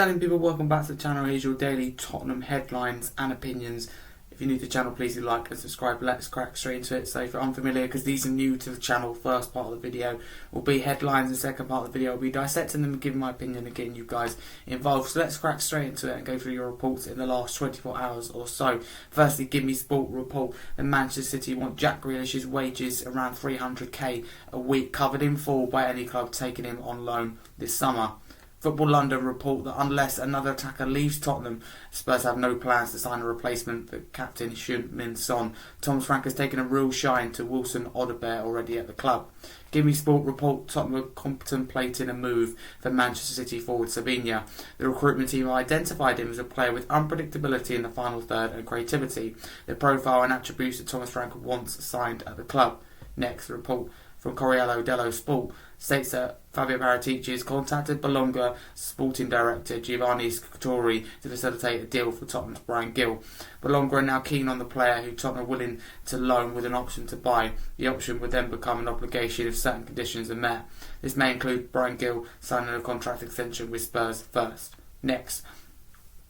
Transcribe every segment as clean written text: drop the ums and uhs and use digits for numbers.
Returning people, welcome back to the channel. Here's your daily Tottenham headlines and opinions. If you're new to the channel, please do like and subscribe. Let's crack straight into it. So if you're unfamiliar, because these are new to the channel, first part of the video will be headlines, and second part of the video will be dissecting them and giving my opinion and getting you guys involved. So let's crack straight into it and go through your reports in the last 24 hours or so. Firstly, Give Me Sport report that Manchester City want Jack Grealish's wages around 300k a week covered in full by any club taking him on loan this summer. Football London report that unless another attacker leaves Tottenham, Spurs have no plans to sign a replacement for captain Heung-min Son. Thomas Frank has taken a real shine to Wilson Odobert already at the club. Give Me Sport report Tottenham are contemplating a move for Manchester City forward Savinha. The recruitment team identified him as a player with unpredictability in the final third and creativity, the profile and attributes that Thomas Frank once signed at the club. Next, the report from Corriere dello Sport states that Fabio Paratici has contacted Bologna sporting director Giovanni Scrittori to facilitate a deal for Tottenham's Brian Gill. Bologna are now keen on the player, who Tottenham are willing to loan with an option to buy. The option would then become an obligation if certain conditions are met. This may include Brian Gill signing a contract extension with Spurs first. Next,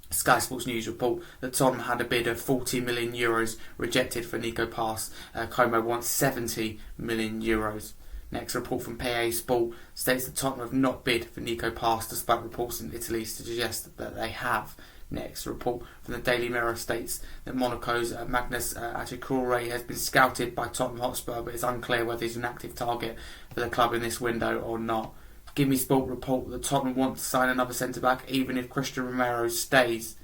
Sky Sports News report that Tottenham had a bid of €40 million rejected for Nico Pass. Como wants €70 million. Next, report from PA Sport states that Tottenham have not bid for Nico Pass, despite reports in Italy to suggest that they have. Next, report from the Daily Mirror states that Monaco's Magnus Achikure has been scouted by Tottenham Hotspur, but it's unclear whether he's an active target for the club in this window or not. Give Me Sport report that Tottenham want to sign another centre-back even if Christian Romero stays.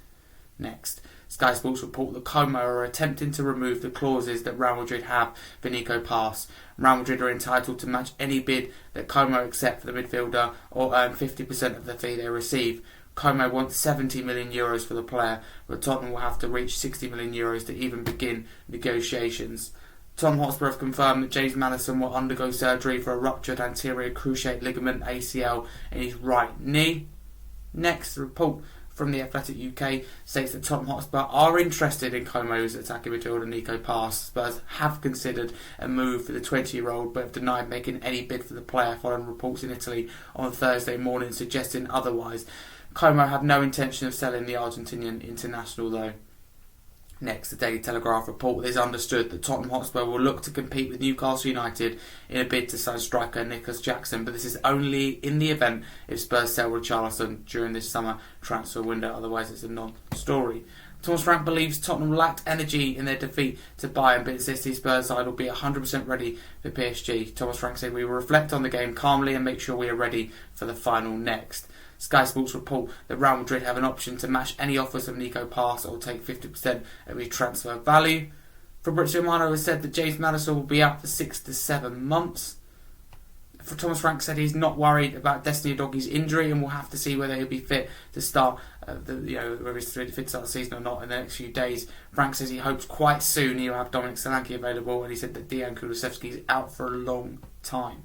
Next, Sky Sports report that Como are attempting to remove the clauses that Real Madrid have for Nico Pass. Real Madrid are entitled to match any bid that Como accept for the midfielder or earn 50% of the fee they receive. Como wants €70 million for the player, but Tottenham will have to reach €60 million to even begin negotiations. Tottenham Hotspur have confirmed that James Maddison will undergo surgery for a ruptured anterior cruciate ligament ACL in his right knee. Next, the report from the Athletic UK states that Tottenham Hotspur are interested in Como's attacking midfielder Nico Pass. Spurs have considered a move for the 20-year-old, but have denied making any bid for the player following reports in Italy on Thursday morning suggesting otherwise. Como have no intention of selling the Argentinian international though. Next, the Daily Telegraph report is understood that Tottenham Hotspur will look to compete with Newcastle United in a bid to sign striker Nicholas Jackson, but this is only in the event if Spurs sell Richarlison during this summer transfer window, otherwise it's a non-story. Thomas Frank believes Tottenham lacked energy in their defeat to Bayern, but insists his Spurs side will be 100% ready for PSG. Thomas Frank said, "We will reflect on the game calmly and make sure we are ready for the final next." Sky Sports report that Real Madrid have an option to match any offers of Nico Pass or take 50% of his transfer value. Fabrizio Romano has said that James Maddison will be out for 6 to 7 months. For Thomas Frank said he's not worried about Destiny Udogi's injury and will have to see whether he'll be fit to start whether he's fit to start the season or not in the next few days. Frank says he hopes quite soon he'll have Dominic Solanke available, and he said that Dejan Kulusevski is out for a long time.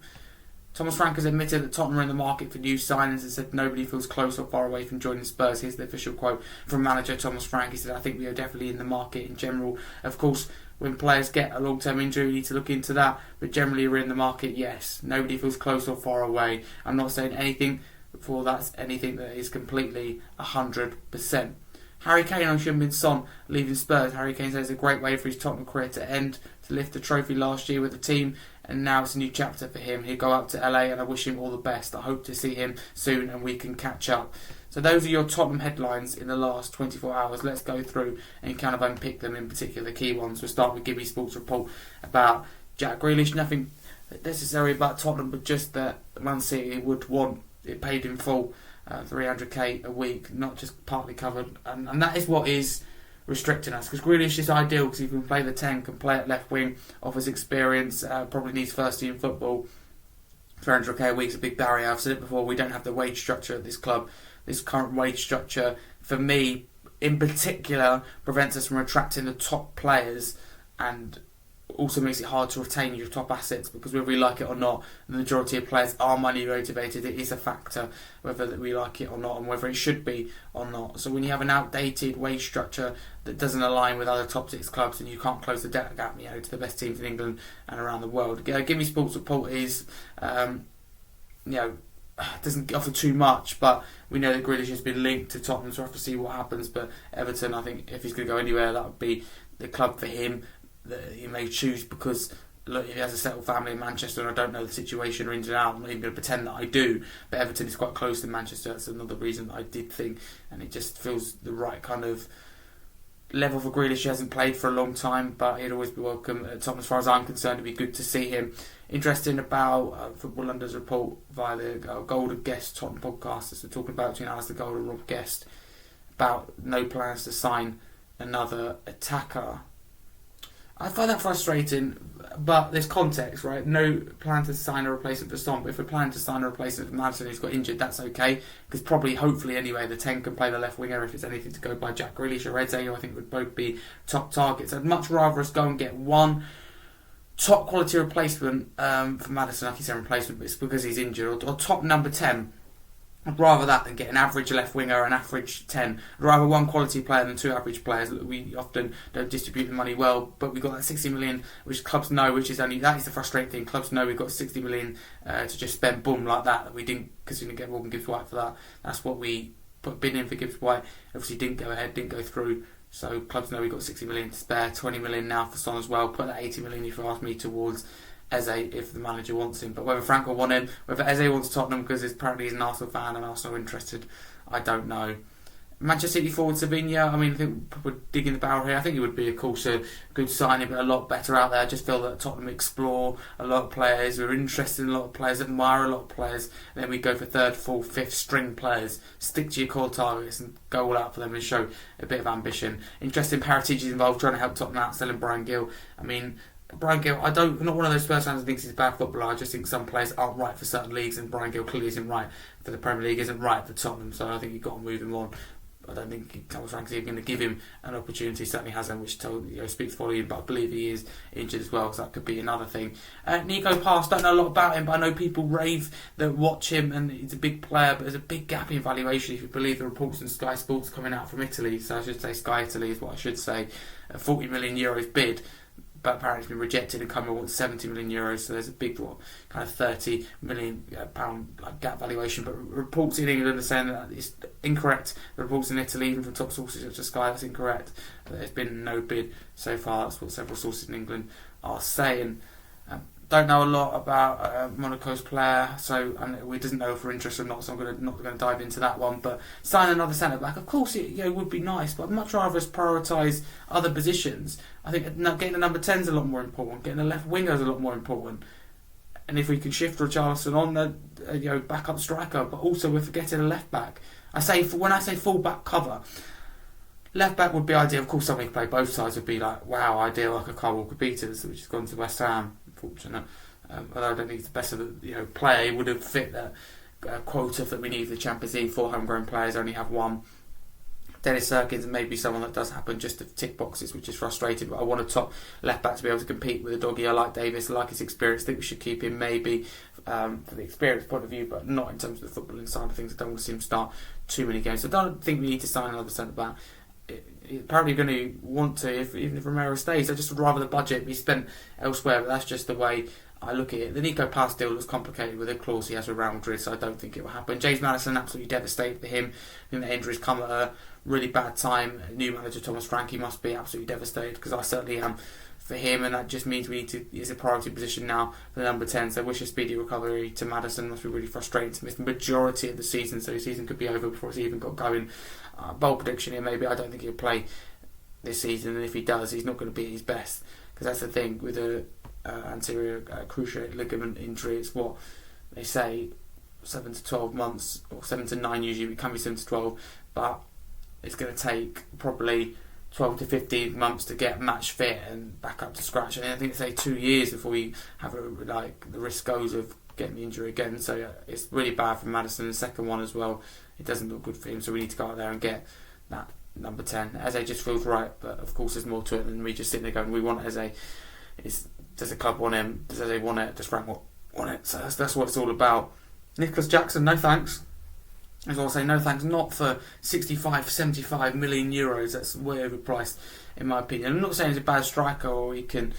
Thomas Frank has admitted that Tottenham are in the market for new signings and said nobody feels close or far away from joining Spurs. Here's the official quote from manager Thomas Frank. He said, "I think we are definitely in the market in general. Of course, when players get a long-term injury, we need to look into that. But generally, we're in the market, yes. Nobody feels close or far away. I'm not saying anything before that's anything that is completely 100%. Harry Kane on Heung-min Son leaving Spurs. Harry Kane says it's a great way for his Tottenham career to end, to lift the trophy last year with the team, and now it's a new chapter for him. He'll go out to LA and I wish him all the best. I hope to see him soon and we can catch up." So those are your Tottenham headlines in the last 24 hours. Let's go through and kind of unpick them, in particular the key ones. We'll start with Give Me Sports report about Jack Grealish. Nothing necessary about Tottenham, but just that Man City would want it paid in full, 300k a week, not just partly covered, and that is what is restricting us, because Grealish is ideal because he can play the 10, can play at left wing, offers experience, probably needs first team football. 300k a week is a big barrier. I've said it before, we don't have the wage structure at this club. This current wage structure, for me in particular, prevents us from attracting the top players and also makes it hard to retain your top assets, because whether we like it or not, the majority of players are money motivated. It is a factor whether that we like it or not, and whether it should be or not. So when you have an outdated wage structure that doesn't align with other top 6 clubs, and you can't close the debt gap, to the best teams in England and around the world. Give Me Sports report is doesn't offer too much, but we know that Grealish has been linked to Tottenham, so we'll have to see what happens. But Everton, I think if he's going to go anywhere, that would be the club for him that he may choose, because look, if he has a settled family in Manchester, and I don't know the situation or ins and out, I'm not even going to pretend that I do, but Everton is quite close to Manchester. That's another reason that I did think, and it just feels the right kind of level for Grealish. He hasn't played for a long time, but he'd always be welcome at Tottenham. As far as I'm concerned, it'd be good to see him. Interesting about Football London's report via the Golden Guest Tottenham podcast, as we're talking about between Alistair Gold and Rob Guest, about no plans to sign another attacker. I find that frustrating, but there's context, right? No plan to sign a replacement for Son, but if we're planning to sign a replacement for Maddison who's got injured, that's okay, because probably, hopefully anyway, the 10 can play the left winger if it's anything to go by. Jack Grealish or Eze, who I think would both be top targets. I'd much rather us go and get one top quality replacement for Maddison. Like you said, replacement, but it's because he's injured, or top number 10. I'd rather that than get an average left winger, an average 10. I'd rather one quality player than two average players. We often don't distribute the money well, but we've got that 60 million, which clubs know, that is the frustrating thing. Clubs know we've got 60 million to just spend, boom, like that we didn't, because we didn't get Morgan Gibbs-White for that. That's what we put bid in for Gibbs-White. Obviously didn't go ahead, didn't go through. So clubs know we've got 60 million to spare, 20 million now for Son as well. Put that 80 million, if you ask me, towards Eze if the manager wants him. But whether Frank will want him, whether Eze wants Tottenham because apparently he's an Arsenal fan and Arsenal interested, I don't know. Manchester City forward Savinha, I mean, I think we're digging the barrel here. I think it would be, of course, a good signing, but a lot better out there. I just feel that Tottenham explore a lot of players. We're interested in a lot of players, admire a lot of players. And then we go for third, fourth, fifth string players. Stick to your core targets and go all out for them and show a bit of ambition. Interesting, Paratici is involved, trying to help Tottenham out, selling Brian Gill. I mean, Brian Gill, I'm not one of those Spurs fans who thinks he's a bad footballer. I just think some players aren't right for certain leagues, and Brian Gill clearly isn't right for the Premier League, isn't right for Tottenham, so I think you've got to move him on. I don't think Thomas Frank's even going to give him an opportunity. He certainly hasn't, which speaks volume, but I believe he is injured as well, because that could be another thing. Nico Pass, don't know a lot about him, but I know people rave that watch him, and he's a big player, but there's a big gap in valuation if you believe the reports in Sky Sports coming out from Italy. So I should say Sky Italy is what I should say. A 40 million euros bid, but apparently it's been rejected, and Como wants 70 million euros, so there's a big kind of 30 million pound gap valuation. But reports in England are saying that it's incorrect. The reports in Italy, even from top sources such as Sky, that's incorrect. There's been no bid so far. That's what several sources in England are saying. Don't know a lot about Monaco's player, so we doesn't know if we're interested or not, so I'm not going to dive into that one. But sign another centre back, of course, it would be nice, but I'd much rather us prioritise other positions. I think getting a number 10 is a lot more important. Getting a left winger is a lot more important. And if we can shift Richarlison on the backup striker, but also we're forgetting a left back. When I say full back cover, left back would be ideal. Of course, somebody who can play both sides would be wow, ideal, like a Kyle Walker-Peters, which has gone to West Ham. Unfortunate. Although I don't think he's the best of the player, he would have fit the quota that we need for the Champions League. 4 homegrown players, only have 1. Dennis Serkins may be someone that does happen just to tick boxes, which is frustrating, but I want a top left back to be able to compete with a doggy. I like Davis, I like his experience. I think we should keep him maybe for the experience point of view, but not in terms of the footballing side of things. I don't want to see him start too many games. So I don't think we need to sign another centre back. Apparently going to want to, even if Romero stays. I just would rather the budget be spent elsewhere, but that's just the way I look at it. The Nico Pass deal looks complicated with a clause he has with Real Madrid, so I don't think it will happen. James Maddison, absolutely devastated for him. I think the injuries come at a really bad time. New manager Thomas Frank, he must be absolutely devastated, because I certainly am for him, and that just means we need to. It's a priority position now for the number 10. So I wish a speedy recovery to Maddison. Must be really frustrating to miss the majority of the season, so the season could be over before it's even got going. Bold prediction here, maybe. I don't think he'll play this season, and if he does, he's not going to be at his best, because that's the thing with a anterior cruciate ligament injury. It's what they say, 7 to 12 months, or 7 to 9 usually. It can be 7 to 12, but it's going to take probably 12 to 15 months to get match fit and back up to scratch. And I think it's 2 years before we have the risk goes of getting the injury again. So it's really bad for Maddison. The second one as well, it doesn't look good for him. So we need to go out there and get that number 10. Eze just feels right, but of course there's more to it than me just sitting there going, we want Eze. Does the club want him? Does Eze want it? Does Frank want it? So that's what it's all about. Nicholas Jackson, no thanks. As well, say no thanks, not for 65, 75 million euros. That's way overpriced, in my opinion. I'm not saying he's a bad striker or he can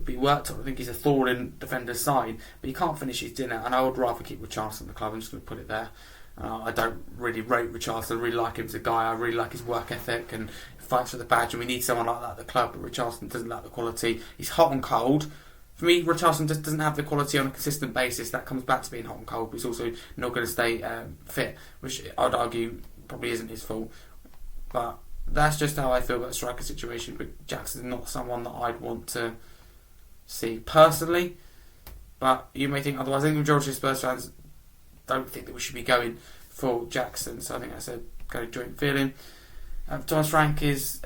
be worked on. I think he's a thorn in defender's side, but he can't finish his dinner, and I would rather keep Richarlison at the club. I'm just going to put it there. I don't really rate Richarlison. I really like him as a guy. I really like his work ethic and fights for the badge, and we need someone like that at the club, but Richarlison doesn't lack the quality. He's hot and cold. For me, Richarlison just doesn't have the quality on a consistent basis. That comes back to being hot and cold, but he's also not going to stay fit, which I'd argue probably isn't his fault. But that's just how I feel about the striker situation. But Jackson's not someone that I'd want to see personally. But you may think otherwise. I think the majority of Spurs fans don't think that we should be going for Jackson. So I think that's a kind of joint feeling. Thomas Frank has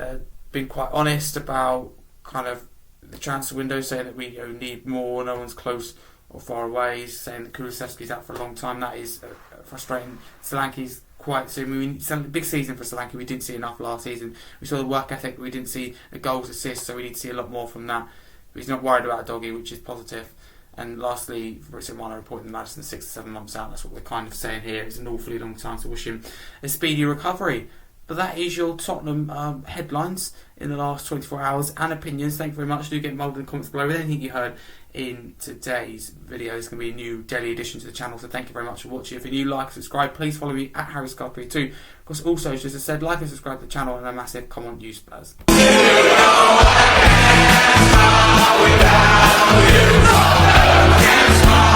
been quite honest about kind of the transfer window, saying that we need more, no one's close or far away. He's saying that Kulusevski's out for a long time. That is frustrating. Solanke's quite soon. It's a big season for Solanke. We didn't see enough last season. We saw the work ethic, but we didn't see the goals, assists, so we need to see a lot more from that. But he's not worried about Doggy, which is positive. And lastly, Fabrizio Romano reporting that Maddison's 6 to 7 months out. That's what we're kind of saying here. It's an awfully long time to wish him a speedy recovery. But that is your Tottenham headlines in the last 24 hours and opinions. Thank you very much. Do get involved in the comments below with anything you heard in today's video. It's going to be a new daily addition to the channel, so thank you very much for watching. If you're new, like, subscribe. Please follow me at Harry Scarfe too. Of course, also, as I said, like and subscribe to the channel, and a massive come on, you Spurs. Without you,